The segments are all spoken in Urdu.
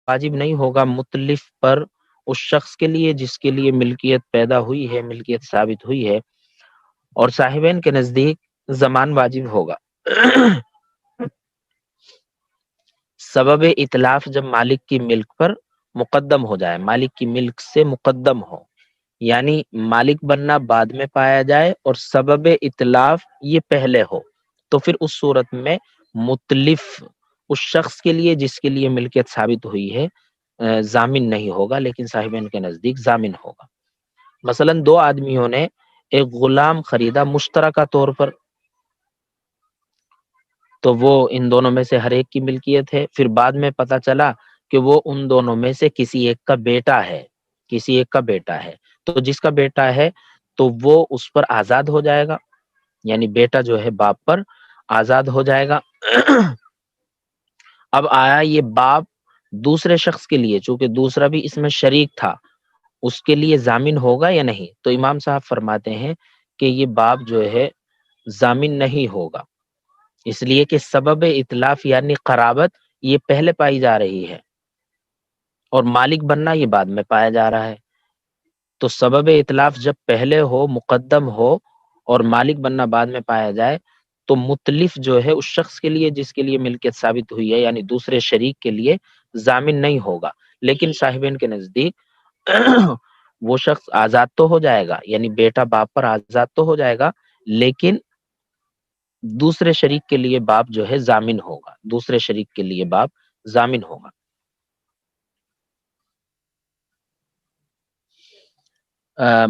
واجب نہیں ہوگا متلف پر اس شخص کے لیے جس کے لیے ملکیت پیدا ہوئی ہے، ملکیت ثابت ہوئی ہے، اور صاحبین کے نزدیک ضمان واجب ہوگا۔ سبب اتلاف جب مالک کی ملک پر مقدم ہو جائے، مالک کی ملک سے مقدم ہو، یعنی مالک بننا بعد میں پایا جائے اور سبب اتلاف یہ پہلے ہو، تو پھر اس صورت میں متلف اس شخص کے لیے جس کے لیے ملکیت ثابت ہوئی ہے ضامن نہیں ہوگا، لیکن صاحبین کے نزدیک ضامن ہوگا۔ مثلا دو آدمیوں نے ایک غلام خریدا مشترکہ طور پر، تو وہ ان دونوں میں سے ہر ایک کی ملکیت ہے، پھر بعد میں پتا چلا کہ وہ ان دونوں میں سے کسی ایک کا بیٹا ہے، کسی ایک کا بیٹا ہے، تو جس کا بیٹا ہے تو وہ اس پر آزاد ہو جائے گا، یعنی بیٹا جو ہے باپ پر آزاد ہو جائے گا۔ اب آیا یہ باپ دوسرے شخص کے لیے، چونکہ دوسرا بھی اس میں شریک تھا، اس کے لیے ضامن ہوگا یا نہیں؟ تو امام صاحب فرماتے ہیں کہ یہ باپ جو ہے ضامن نہیں ہوگا، اس لیے کہ سبب اتلاف یعنی قرابت یہ پہلے پائی جا رہی ہے اور مالک بننا یہ بعد میں پایا جا رہا ہے۔ تو سبب اتلاف جب پہلے ہو، مقدم ہو، اور مالک بننا بعد میں پایا جائے، تو متلف جو ہے اس شخص کے لیے جس کے لیے ملکیت ثابت ہوئی ہے، یعنی دوسرے شریک کے لیے ضامن نہیں ہوگا، لیکن صاحبین کے نزدیک وہ شخص آزاد تو ہو جائے گا، یعنی بیٹا باپ پر آزاد تو ہو جائے گا، لیکن دوسرے شریک کے لیے باپ جو ہے ضامن ہوگا، دوسرے شریک کے لیے باپ ضامن ہوگا۔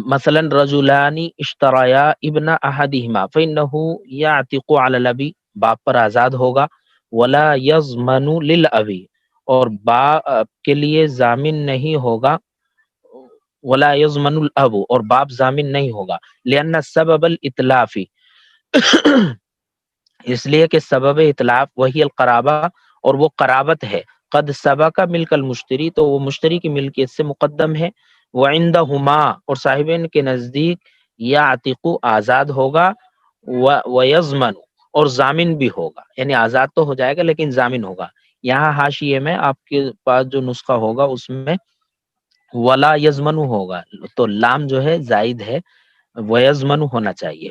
مثلا رجلان اشترایا ابن احدہما فانه یعتق علی الابی، باپ پر آزاد ہوگا، ولا یضمن للابی، اور باپ کے لیے ضامن نہیں ہوگا، ولا یضمن الاب، اور باپ ضامن نہیں ہوگا، لأن سبب الاتلاف، اس لیے کہ سبب اتلاف وہی القرابہ، اور وہ قرابت ہے، قد سبق ملک المشتری، تو وہ مشتری کی ملکیت سے مقدم ہے، وعندہما، اور صاحبین کے نزدیک یعتق آزاد ہوگا، ویضمن، اور ضامن بھی ہوگا، یعنی آزاد تو ہو جائے گا لیکن ضامن ہوگا۔ یہاں حاشیے میں آپ کے پاس جو نسخہ ہوگا اس میں ولا یضمن ہوگا، تو لام جو ہے زائد ہے، ویضمن ہونا چاہیے،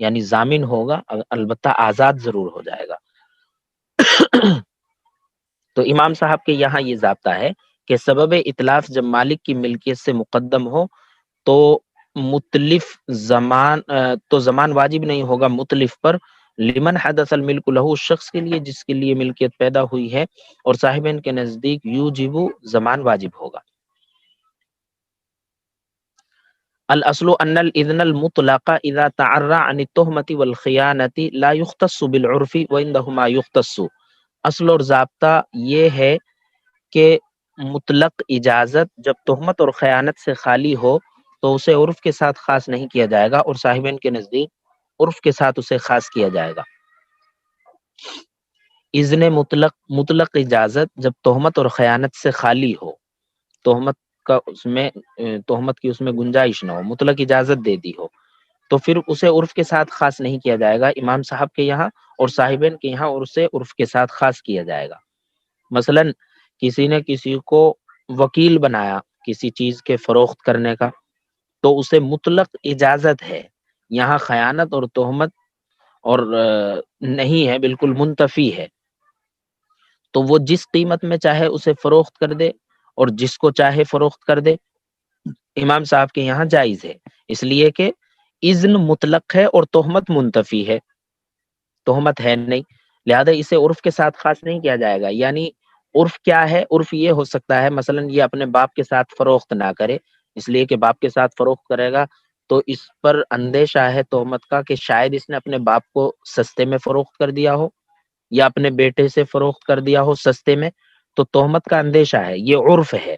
یعنی ضامن ہوگا، البتہ آزاد ضرور ہو جائے گا۔ تو امام صاحب کے یہاں یہ ضابطہ ہے کہ سبب اتلاف جب مالک کی ملکیت سے مقدم ہو تو متلف زمان واجب نہیں ہوگا متلف پر، لمن حدث الملک لہو، اس شخص کے لیے جس کے لیے ملکیت پیدا ہوئی ہے، اور صاحبین کے نزدیک یوجب زمان واجب ہوگا۔ الاصل ان الاذن المطلق اذا تعرى عن التهمة والخيانة لا يختص بالعرف وعندهما يختص، اصل اور ضابطہ یہ ہے کہ مطلق اجازت جب تہمت اور خیانت سے خالی ہو تو اسے عرف کے ساتھ خاص نہیں کیا جائے گا، اور صاحبین کے نزدیک عرف کے ساتھ اسے خاص کیا جائے گا۔ اذن مطلق اجازت جب تہمت اور خیانت سے خالی ہو، تہمت کا اس میں تہمت کی اس میں گنجائش نہ ہو، مطلق اجازت دے دی ہو، تو پھر اسے عرف کے ساتھ خاص نہیں کیا جائے گا امام صاحب کے یہاں، اور صاحبین کے یہاں اسے عرف کے ساتھ خاص کیا جائے گا۔ مثلا کسی نے کسی کو وکیل بنایا کسی چیز کے فروخت کرنے کا، تو اسے مطلق اجازت ہے، یہاں خیانت اور تہمت اور نہیں ہے، بالکل منتفی ہے، تو وہ جس قیمت میں چاہے اسے فروخت کر دے اور جس کو چاہے فروخت کر دے، امام صاحب کے یہاں جائز ہے، اس لیے کہ اذن مطلق ہے اور تہمت منتفی ہے، تہمت ہے نہیں، لہذا اسے عرف کے ساتھ خاص نہیں کیا جائے گا۔ یعنی عرف کیا ہے؟ عرف یہ ہو سکتا ہے مثلا یہ اپنے باپ کے ساتھ فروخت نہ کرے، اس لیے کہ باپ کے ساتھ فروخت کرے گا تو اس پر اندیشہ ہے تہمت کا کہ شاید اس نے اپنے باپ کو سستے میں فروخت کر دیا ہو یا اپنے بیٹے سے فروخت کر دیا ہو سستے میں، تو تہمت کا اندیشہ ہے، یہ عرف ہے۔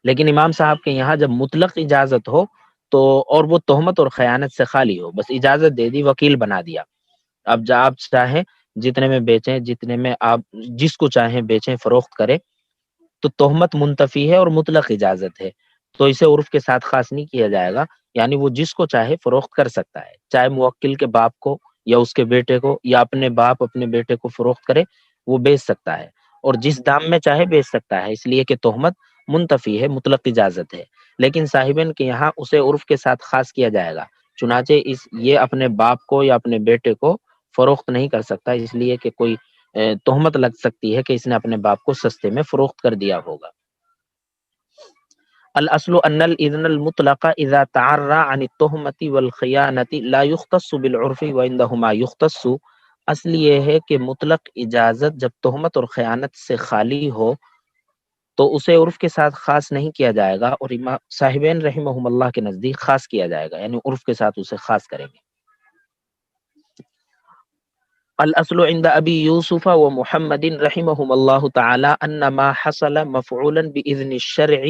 لیکن امام صاحب کے یہاں جب مطلق اجازت ہو تو، اور وہ تہمت اور خیانت سے خالی ہو، بس اجازت دے دی، وکیل بنا دیا، اب جب آپ چاہیں جتنے میں بیچیں، جتنے میں آپ جس کو چاہیں بیچیں فروخت کریں، تو تہمت منتفی ہے اور مطلق اجازت ہے، تو اسے عرف کے ساتھ خاص نہیں کیا جائے گا، یعنی وہ جس کو چاہے فروخت کر سکتا ہے، چاہے موکل کے باپ کو یا اس کے بیٹے کو، یا اپنے باپ اپنے بیٹے کو فروخت کرے، وہ بیچ سکتا ہے، اور جس دام میں چاہے بیچ سکتا ہے، اس لیے کہ تہمت منتفی ہے، مطلق اجازت ہے، لیکن صاحبین کے یہاں اسے عرف کے ساتھ خاص کیا جائے گا، چنانچہ یہ اپنے باپ کو یا اپنے بیٹے کو فروخت نہیں کر سکتا، اس لیے کہ کوئی تہمت لگ سکتی ہے کہ اس نے اپنے باپ کو سستے میں فروخت کر دیا ہوگا۔ الاصل ان الاذن المطلق اذا تعرى عن التهمة والخيانة لا يختص بالعرف وعندهما يختص، اصل یہ ہے کہ مطلق اجازت جب تہمت اور خیانت سے خالی ہو تو اسے عرف کے ساتھ خاص نہیں کیا جائے گا، اور امام صاحبین رحمہم اللہ کے نزدیک خاص کیا جائے گا، یعنی عرف کے ساتھ اسے خاص کریں گے۔ الاصل عند ابی یوسف و محمد رحمہم اللہ تعالی ان ما حصل مفعولا باذن الشرع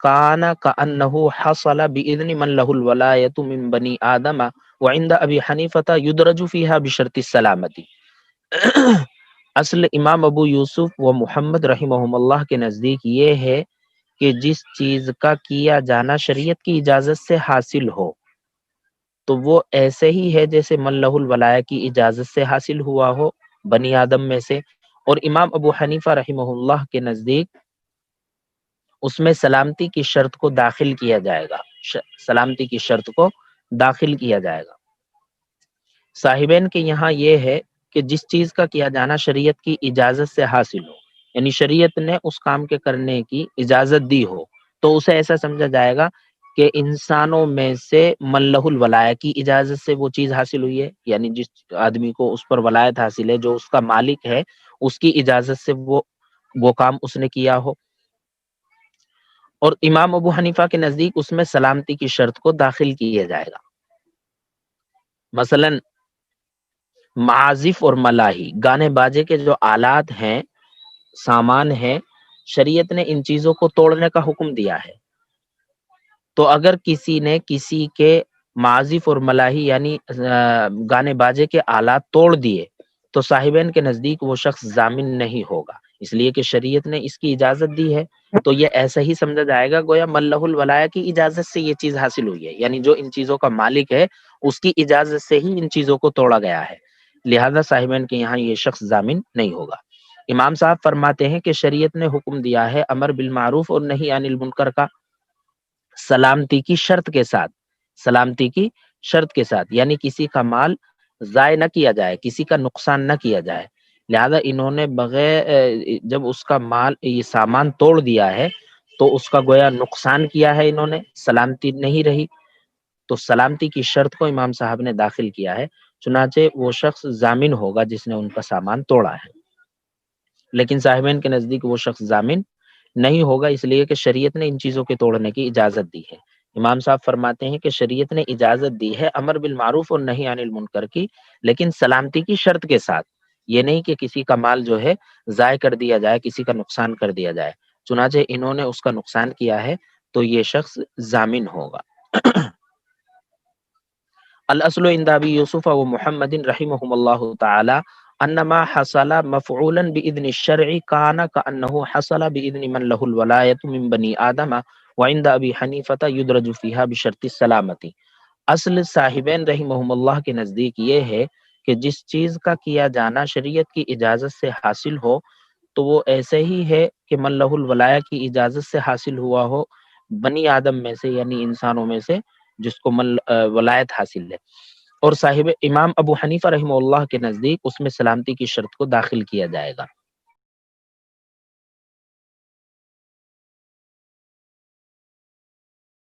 کان کانہ حصل باذن من له الولایۃ من بنی آدم وعند ابی حنیفہ یدرج فیہا بشرط السلامتی۔ اصل امام ابو یوسف و محمد رحمہم اللہ کے نزدیک یہ ہے کہ جس چیز کا کیا جانا شریعت کی اجازت سے حاصل ہو تو وہ ایسے ہی ہے جیسے من لہ الولایہ کی اجازت سے حاصل ہوا ہو بنی آدم میں سے، اور امام ابو حنیفہ رحمہ اللہ کے نزدیک اس میں سلامتی کی شرط کو داخل کیا جائے گا، سلامتی کی شرط کو داخل کیا جائے گا۔ صاحبین کے یہاں یہ ہے کہ جس چیز کا کیا جانا شریعت کی اجازت سے حاصل ہو، یعنی شریعت نے اس کام کے کرنے کی اجازت دی ہو تو اسے ایسا سمجھا جائے گا کہ انسانوں میں سے من لہ الولایہ کی اجازت سے وہ چیز حاصل ہوئی ہے، یعنی جس آدمی کو اس پر ولایت حاصل ہے، جو اس کا مالک ہے، اس کی اجازت سے وہ کام اس نے کیا ہو۔ اور امام ابو حنیفہ کے نزدیک اس میں سلامتی کی شرط کو داخل کیا جائے گا۔ مثلا معازف اور ملاحی، گانے باجے کے جو آلات ہیں، سامان ہیں، شریعت نے ان چیزوں کو توڑنے کا حکم دیا ہے، تو اگر کسی نے کسی کے معازف اور ملاحی یعنی گانے باجے کے آلات توڑ دیے تو صاحبین کے نزدیک وہ شخص ضامن نہیں ہوگا، اس لیے کہ شریعت نے اس کی اجازت دی ہے، تو یہ ایسا ہی سمجھا جائے گا گویا من لہ الولایہ کی اجازت سے یہ چیز حاصل ہوئی ہے، یعنی جو ان چیزوں کا مالک ہے اس کی اجازت سے ہی ان چیزوں کو توڑا گیا ہے، لہذا صاحبین کے یہاں یہ شخص ضامن نہیں ہوگا۔ امام صاحب فرماتے ہیں کہ شریعت نے حکم دیا ہے امر بالمعروف اور نہی عن المنکر کا سلامتی کی شرط کے ساتھ، سلامتی کی شرط کے ساتھ، یعنی کسی کا مال ضائع نہ کیا جائے، کسی کا نقصان نہ کیا جائے، لہذا انہوں نے بغیر جب اس کا مال یہ سامان توڑ دیا ہے تو اس کا گویا نقصان کیا ہے، انہوں نے سلامتی نہیں رہی، تو سلامتی کی شرط کو امام صاحب نے داخل کیا ہے، چنانچہ وہ شخص ضامن ہوگا جس نے ان کا سامان توڑا ہے، لیکن صاحبین کے نزدیک وہ شخص ضامن نہیں ہوگا، اس لیے کہ شریعت نے ان چیزوں کے توڑنے کی اجازت دی ہے۔ امام صاحب فرماتے ہیں کہ شریعت نے اجازت دی ہے امر بالمعروف اور نہی عن المنکر کی، لیکن سلامتی کی شرط کے ساتھ، یہ نہیں کہ کسی کا مال جو ہے ضائع کر دیا جائے، کسی کا نقصان کر دیا جائے، چنانچہ انہوں نے اس کا نقصان کیا ہے تو یہ شخص ضامن ہوگا۔ الاصل عند ابی یوسف و محمد رحمہم اللہ تعالی انما حصل مفعولا باذن الشرع کان کانه حصل باذن من له الولایۃ من بنی آدم وعند ابی حنیفہ یدرج فیہا بشرط السلامتی۔ اصل صاحبین رحمہم اللہ کے نزدیک یہ ہے کہ جس چیز کا کیا جانا شریعت کی اجازت سے حاصل ہو تو وہ ایسے ہی ہے کہ من لہ الولایہ کی اجازت سے حاصل ہوا ہو بنی آدم میں سے، یعنی انسانوں میں سے جس کو ولایت حاصل ہے، اور صاحب امام ابو حنیفہ رحمہ اللہ کے نزدیک اس میں سلامتی کی شرط کو داخل کیا جائے گا۔